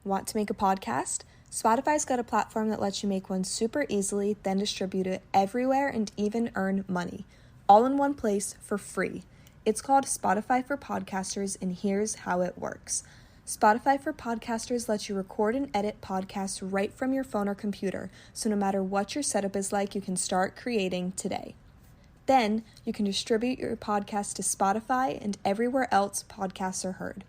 Want to make a podcast? Spotify's got a platform that lets you make one super easily, then distribute it everywhere and even earn money, all in one place for free. It's called Spotify for Podcasters, and here's how it works. Spotify for Podcasters lets you record and edit podcasts right from your phone or computer, so no matter what your setup is like, you can start creating today. Then, you can distribute your podcast to Spotify and everywhere else podcasts are heard.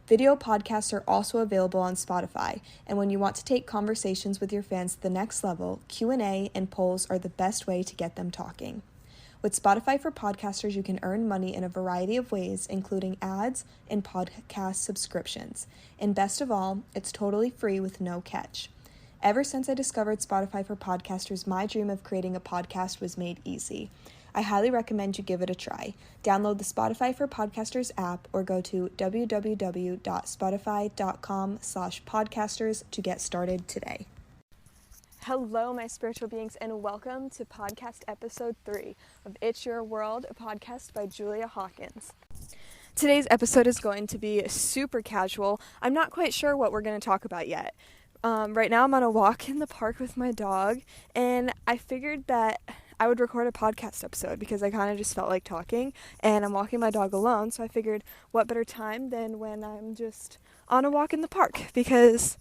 Video podcasts are also available on Spotify, and when you want to take conversations with your fans to the next level, Q&A and polls are the best way to get them talking. With Spotify for Podcasters, you can earn money in a variety of ways, including ads and podcast subscriptions. And best of all, it's totally free with no catch. Ever since I discovered Spotify for Podcasters, my dream of creating a podcast was made easy. I highly recommend you give it a try. Download the Spotify for Podcasters app or go to www.spotify.com/podcasters to get started today. Hello, my spiritual beings, and welcome to podcast episode 3 of It's Your World, a podcast by Julia Hawkins. Today's episode is going to be super casual. I'm not quite sure what we're going to talk about yet. Right now I'm on a walk in the park with my dog, and I figured that I would record a podcast episode because I kind of just felt like talking, and I'm walking my dog alone, so I figured what better time than when I'm just on a walk in the park, because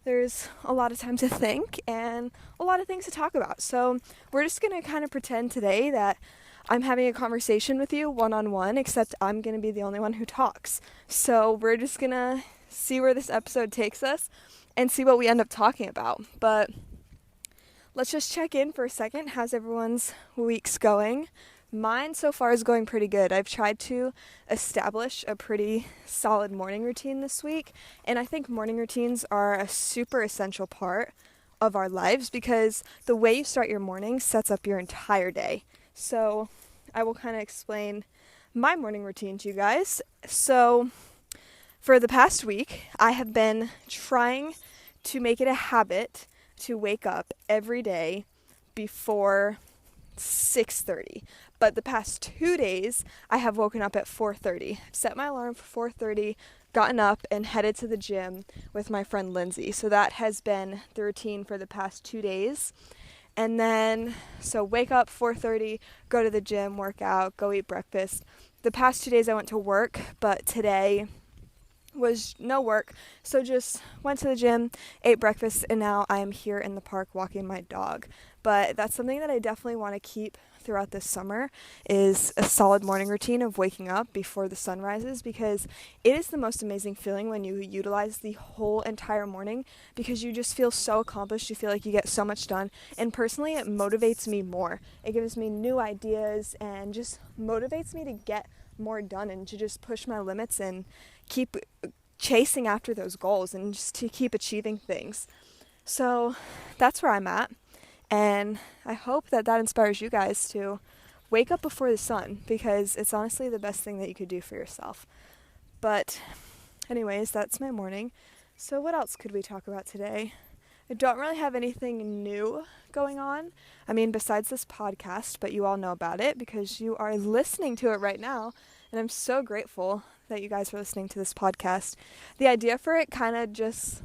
there's a lot of time to think and a lot of things to talk about. So we're just going to kind of pretend today that I'm having a conversation with you one-on-one, except I'm going to be the only one who talks. So we're just going to see where this episode takes us and see what we end up talking about. But let's just check in for a second. How's everyone's weeks going? Mine so far is going pretty good. I've tried to establish a pretty solid morning routine this week, and I think morning routines are a super essential part of our lives because the way you start your morning sets up your entire day. So I will kind of explain my morning routine to you guys. So for the past week, I have been trying to make it a habit to wake up every day before 6:30. But the past 2 days, I have woken up at 4:30. I've set my alarm for 4:30, gotten up, and headed to the gym with my friend Lindsay. So that has been the routine for the past 2 days. And then, so wake up 4:30, go to the gym, work out, go eat breakfast. The past 2 days I went to work, but today was no work, so just went to the gym, ate breakfast, and now I am here in the park walking my dog. But that's something that I definitely want to keep throughout this summer, is a solid morning routine of waking up before the sun rises, because it is the most amazing feeling when you utilize the whole entire morning, because you just feel so accomplished, you feel like you get so much done, and personally it motivates me more. It gives me new ideas and just motivates me to get more done and to just push my limits and keep chasing after those goals and just to keep achieving things. So that's where I'm at, and I hope that inspires you guys to wake up before the sun, because it's honestly the best thing that you could do for yourself. But anyways, that's my morning. So what else could we talk about today? I don't really have anything new going on. I mean, besides this podcast, but you all know about it because you are listening to it right now, and I'm so grateful that you guys are listening to this podcast. The idea for it kind of just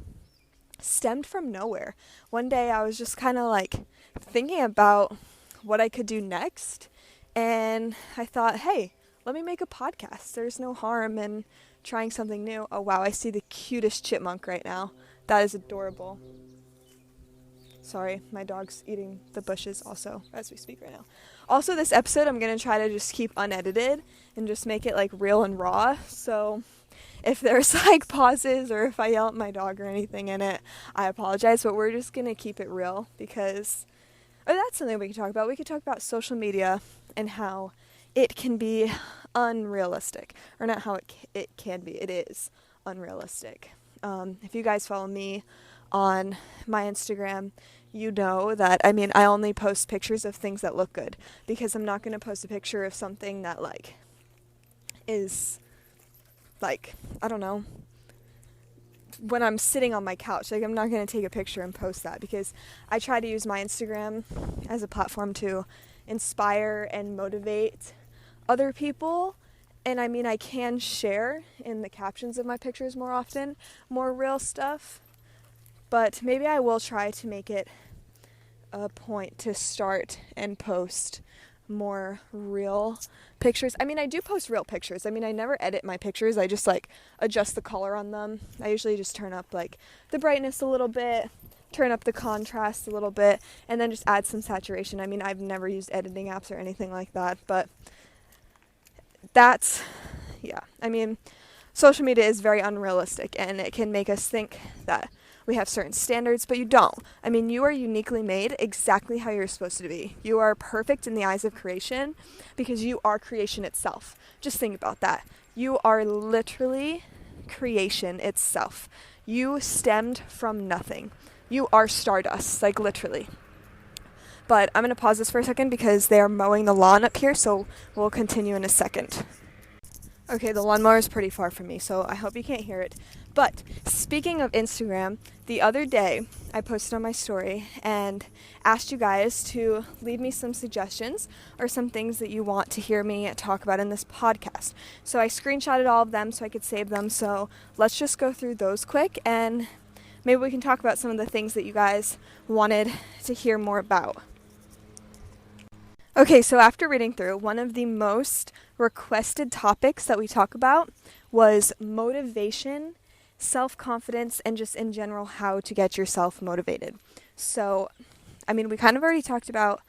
stemmed from nowhere. One day I was just kind of like thinking about what I could do next, and I thought, hey, let me make a podcast. There's no harm in trying something new. Oh wow, I see the cutest chipmunk right now. That is adorable. Sorry, my dog's eating the bushes also as we speak right now. Also, this episode I'm going to try to just keep unedited and just make it like real and raw. So if there's like pauses or if I yell at my dog or anything in it, I apologize. But we're just going to keep it real because that's something we can talk about. We could talk about social media and how it can be unrealistic. Or not how it can be. It is unrealistic. If you guys follow me on my Instagram, you know that, I mean, I only post pictures of things that look good, because I'm not going to post a picture of something that, like, is, like, I don't know, when I'm sitting on my couch. Like, I'm not going to take a picture and post that, because I try to use my Instagram as a platform to inspire and motivate other people. And I mean, I can share in the captions of my pictures more often, more real stuff, But maybe I will try to make it a point to start and post more real pictures. I mean, I do post real pictures. I mean, I never edit my pictures. I just like adjust the color on them. I usually just turn up like the brightness a little bit, turn up the contrast a little bit, and then just add some saturation. I mean, I've never used editing apps or anything like that, but I mean, social media is very unrealistic, and it can make us think that we have certain standards, but you don't. I mean, you are uniquely made exactly how you're supposed to be. You are perfect in the eyes of creation because you are creation itself. Just think about that. You are literally creation itself. You stemmed from nothing. You are stardust, like literally. But I'm going to pause this for a second because they are mowing the lawn up here, so we'll continue in a second. Okay, the lawnmower is pretty far from me, so I hope you can't hear it. But speaking of Instagram, the other day I posted on my story and asked you guys to leave me some suggestions or some things that you want to hear me talk about in this podcast. So I screenshotted all of them so I could save them. So let's just go through those quick and maybe we can talk about some of the things that you guys wanted to hear more about. Okay, so after reading through, one of the most requested topics that we talk about was motivation, self-confidence, and just in general how to get yourself motivated. So, I mean, we kind of already talked about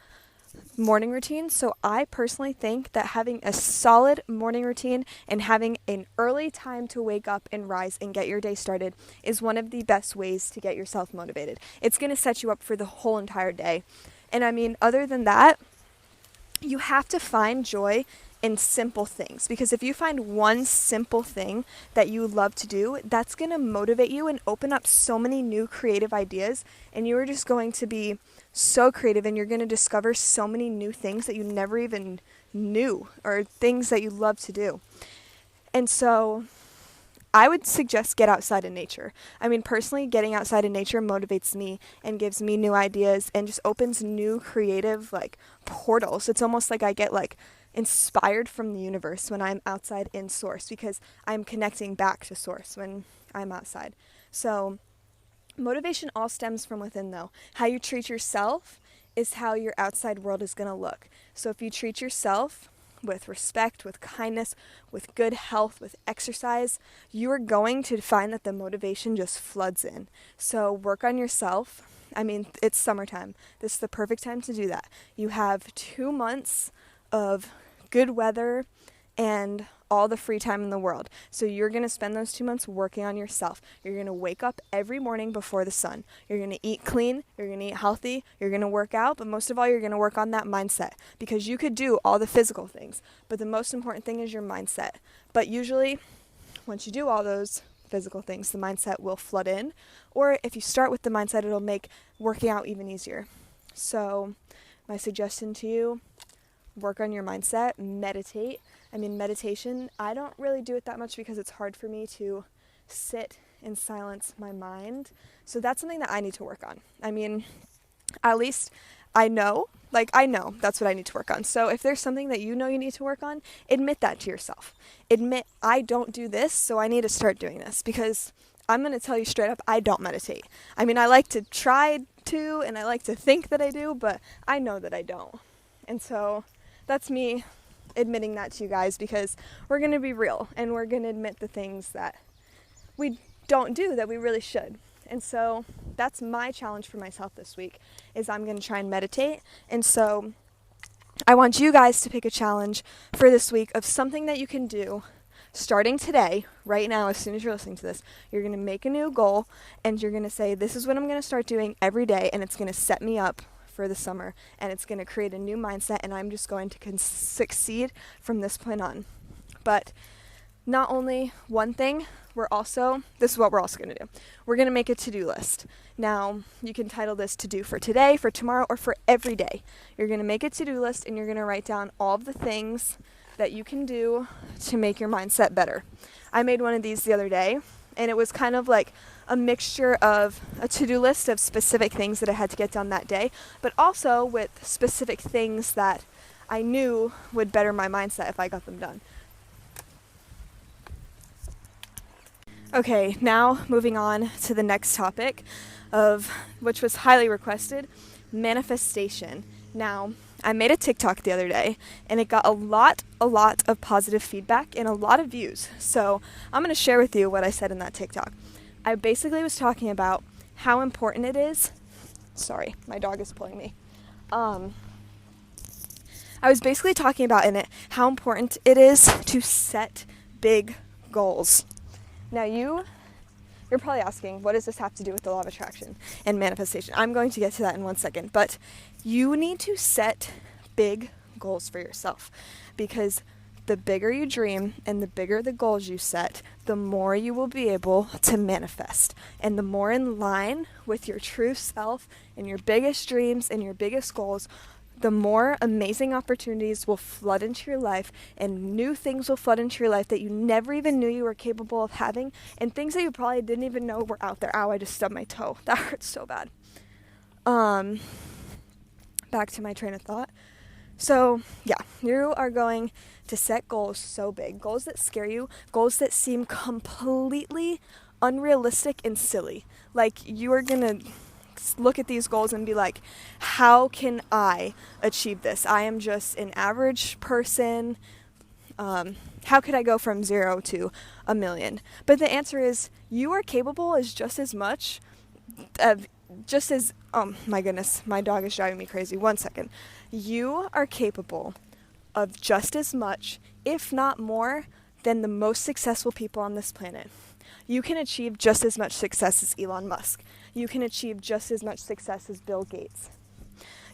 morning routines, so I personally think that having a solid morning routine and having an early time to wake up and rise and get your day started is one of the best ways to get yourself motivated. It's going to set you up for the whole entire day. And I mean, other than that, you have to find joy in simple things, because if you find one simple thing that you love to do, that's going to motivate you and open up so many new creative ideas, and you are just going to be so creative and you're going to discover so many new things that you never even knew or things that you love to do. And so I would suggest get outside in nature. I mean, personally, getting outside in nature motivates me and gives me new ideas and just opens new creative portals. It's almost like I get inspired from the universe when I'm outside in source, because I'm connecting back to source when I'm outside. So motivation all stems from within, though. How you treat yourself is how your outside world is going to look. So if you treat yourself with respect, with kindness, with good health, with exercise, you are going to find that the motivation just floods in. So work on yourself. I mean, it's summertime. This is the perfect time to do that. You have 2 months of good weather and all the free time in the world. So you're going to spend those 2 months working on yourself. You're going to wake up every morning before the sun. You're going to eat clean. You're going to eat healthy. You're going to work out. But most of all, you're going to work on that mindset, because you could do all the physical things, but the most important thing is your mindset. But usually, once you do all those physical things, the mindset will flood in. Or if you start with the mindset, it'll make working out even easier. So my suggestion to you, work on your mindset, meditate. I mean, meditation, I don't really do it that much because it's hard for me to sit and silence my mind. So that's something that I need to work on. I mean, at least I know that's what I need to work on. So if there's something that you know you need to work on, admit that to yourself. Admit, I don't do this, so I need to start doing this, because I'm going to tell you straight up, I don't meditate. I mean, I like to try to, and I like to think that I do, but I know that I don't. And so that's me admitting that to you guys, because we're going to be real and we're going to admit the things that we don't do that we really should. And so that's my challenge for myself this week, is I'm going to try and meditate. And so I want you guys to pick a challenge for this week of something that you can do starting today, right now, as soon as you're listening to this. You're going to make a new goal and you're going to say, this is what I'm going to start doing every day, and it's going to set me up for the summer, and it's going to create a new mindset, and I'm just going to succeed from this point on. But not only one thing, this is what we're also going to do. We're going to make a to-do list. Now, you can title this to do for today, for tomorrow, or for every day. You're going to make a to-do list, and you're going to write down all of the things that you can do to make your mindset better. I made one of these the other day, and it was kind of like a mixture of a to-do list of specific things that I had to get done that day, but also with specific things that I knew would better my mindset if I got them done. Okay, now moving on to the next topic of which was highly requested, manifestation. Now, I made a TikTok the other day and it got a lot of positive feedback and a lot of views. So, I'm going to share with you what I said in that TikTok. I basically was talking about how important it is. Sorry, my dog is pulling me. I was basically talking about in it how important it is to set big goals. Now you're probably asking, what does this have to do with the law of attraction and manifestation? I'm going to get to that in 1 second, but you need to set big goals for yourself, because the bigger you dream and the bigger the goals you set, the more you will be able to manifest. And the more in line with your true self and your biggest dreams and your biggest goals, the more amazing opportunities will flood into your life, and new things will flood into your life that you never even knew you were capable of having, and things that you probably didn't even know were out there. Ow, I just stubbed my toe. That hurts so bad. Back to my train of thought. So, yeah, you are going to set goals so big, goals that scare you, goals that seem completely unrealistic and silly. Like, you are going to look at these goals and be like, how can I achieve this? I am just an average person. How could I go from 0 to 1 million? But the answer is, you are capable as oh my goodness, my dog is driving me crazy. 1 second. You are capable of just as much, if not more, than the most successful people on this planet. You can achieve just as much success as Elon Musk. You can achieve just as much success as Bill Gates.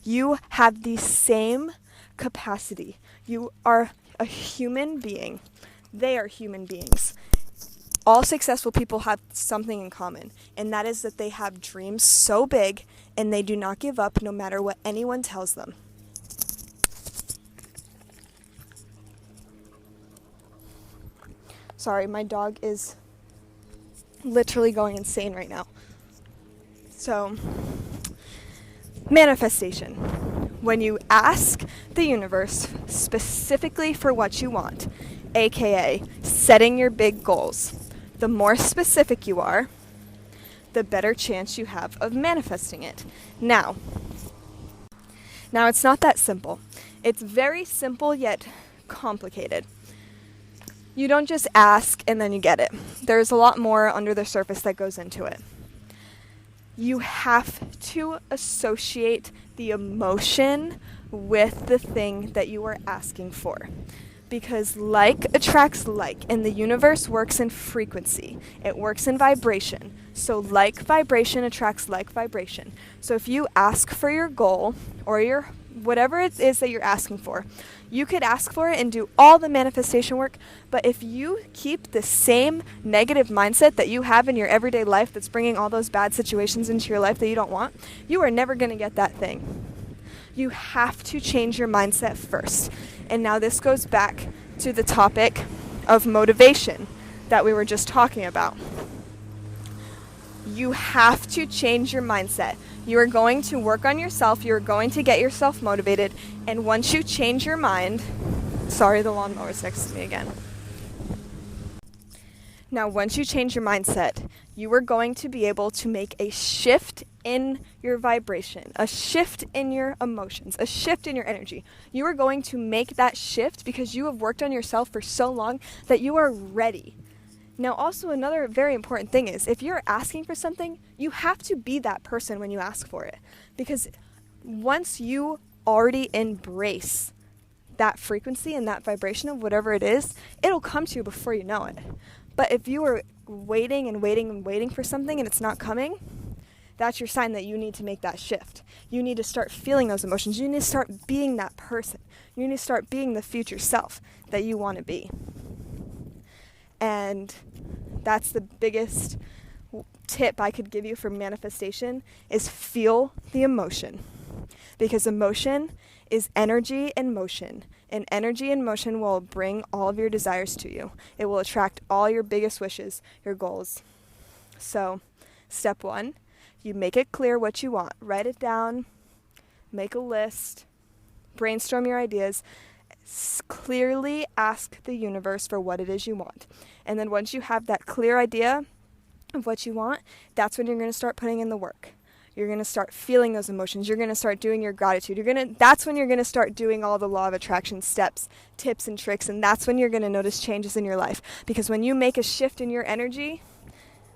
You have the same capacity. You are a human being. They are human beings. All successful people have something in common, and that is that they have dreams so big and they do not give up no matter what anyone tells them. Sorry, my dog is literally going insane right now. So, manifestation. When you ask the universe specifically for what you want, aka setting your big goals, the more specific you are, the better chance you have of manifesting it. Now it's not that simple. It's very simple yet complicated. You don't just ask and then you get it. There's a lot more under the surface that goes into it. You have to associate the emotion with the thing that you are asking for. Because like attracts like, and the universe works in frequency. It works in vibration. So like vibration attracts like vibration. So if you ask for your goal or your whatever it is that you're asking for, you could ask for it and do all the manifestation work, but if you keep the same negative mindset that you have in your everyday life that's bringing all those bad situations into your life that you don't want, you are never going to get that thing. You have to change your mindset first. And now this goes back to the topic of motivation that we were just talking about. You have to change your mindset. You are going to work on yourself. You're going to get yourself motivated. And once you change your mind, sorry, the lawnmower's next to me again. Now, once you change your mindset, you are going to be able to make a shift in your vibration, a shift in your emotions, a shift in your energy. You are going to make that shift because you have worked on yourself for so long that you are ready. Now, also another very important thing is if you're asking for something, you have to be that person when you ask for it. Because once you already embrace that frequency and that vibration of whatever it is, it'll come to you before you know it. But if you are waiting and waiting and waiting for something and it's not coming, that's your sign that you need to make that shift. You need to start feeling those emotions. You need to start being that person. You need to start being the future self that you want to be. And that's the biggest tip I could give you for manifestation is feel the emotion. Because emotion is energy in motion. And energy in motion will bring all of your desires to you. It will attract all your biggest wishes, your goals. So, step 1, you make it clear what you want. Write it down, make a list, brainstorm your ideas, clearly ask the universe for what it is you want. And then once you have that clear idea of what you want, that's when you're going to start putting in the work. You're going to start feeling those emotions. You're going to start doing your gratitude. That's when you're going to start doing all the law of attraction steps, tips and tricks, and that's when you're going to notice changes in your life. Because when you make a shift in your energy,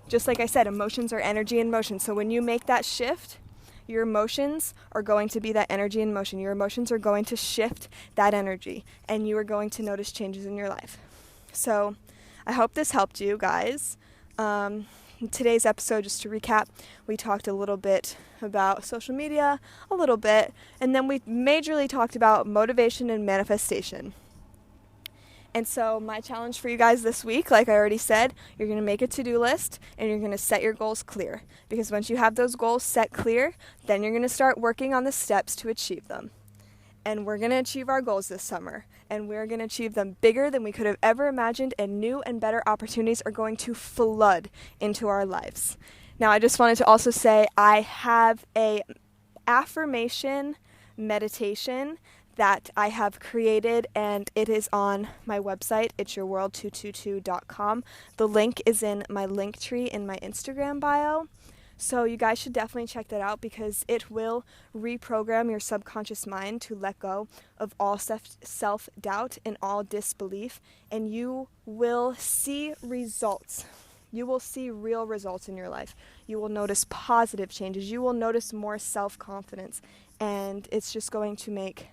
just like I said, emotions are energy in motion. So when you make that shift, your emotions are going to be that energy in motion. Your emotions are going to shift that energy, and you are going to notice changes in your life. So I hope this helped you guys. In today's episode, just to recap, we talked a little bit about social media, a little bit, and then we majorly talked about motivation and manifestation. And so my challenge for you guys this week, like I already said, you're going to make a to-do list and you're going to set your goals clear. Because once you have those goals set clear, then you're going to start working on the steps to achieve them. And we're going to achieve our goals this summer. And we're going to achieve them bigger than we could have ever imagined, and new and better opportunities are going to flood into our lives. Now, I just wanted to also say I have a affirmation meditation that I have created, and it is on my website, itsyourworld222.com. The link is in my link tree in my Instagram bio. So you guys should definitely check that out because it will reprogram your subconscious mind to let go of all self-doubt and all disbelief, and you will see results. You will see real results in your life. You will notice positive changes. You will notice more self-confidence, and it's just going to make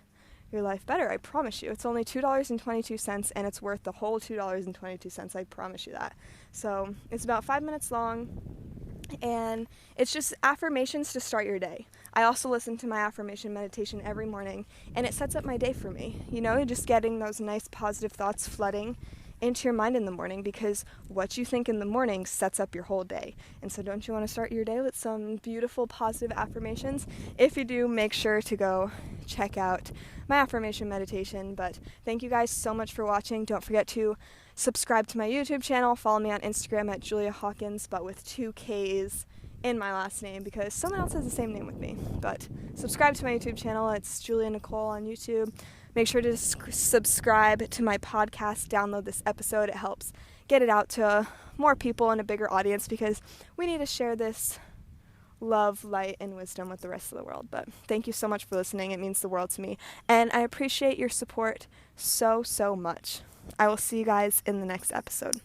your life better. I promise you. It's only $2.22, and it's worth the whole $2.22. I promise you that. So it's about 5 minutes long. And it's just affirmations to start your day. I also listen to my affirmation meditation every morning, and it sets up my day for me. You know, just getting those nice positive thoughts flooding into your mind in the morning, because what you think in the morning sets up your whole day. And so don't you want to start your day with some beautiful positive affirmations? If you do, make sure to go check out my affirmation meditation. But thank you guys so much for watching. Don't forget to subscribe to my YouTube channel. Follow me on Instagram at Julia Hawkins, but with 2 Ks in my last name because someone else has the same name with me. But subscribe to my YouTube channel. It's Julia Nicole on YouTube. Make sure to subscribe to my podcast. Download this episode. It helps get it out to more people and a bigger audience because we need to share this love, light, and wisdom with the rest of the world. But thank you so much for listening. It means the world to me. And I appreciate your support so, so much. I will see you guys in the next episode.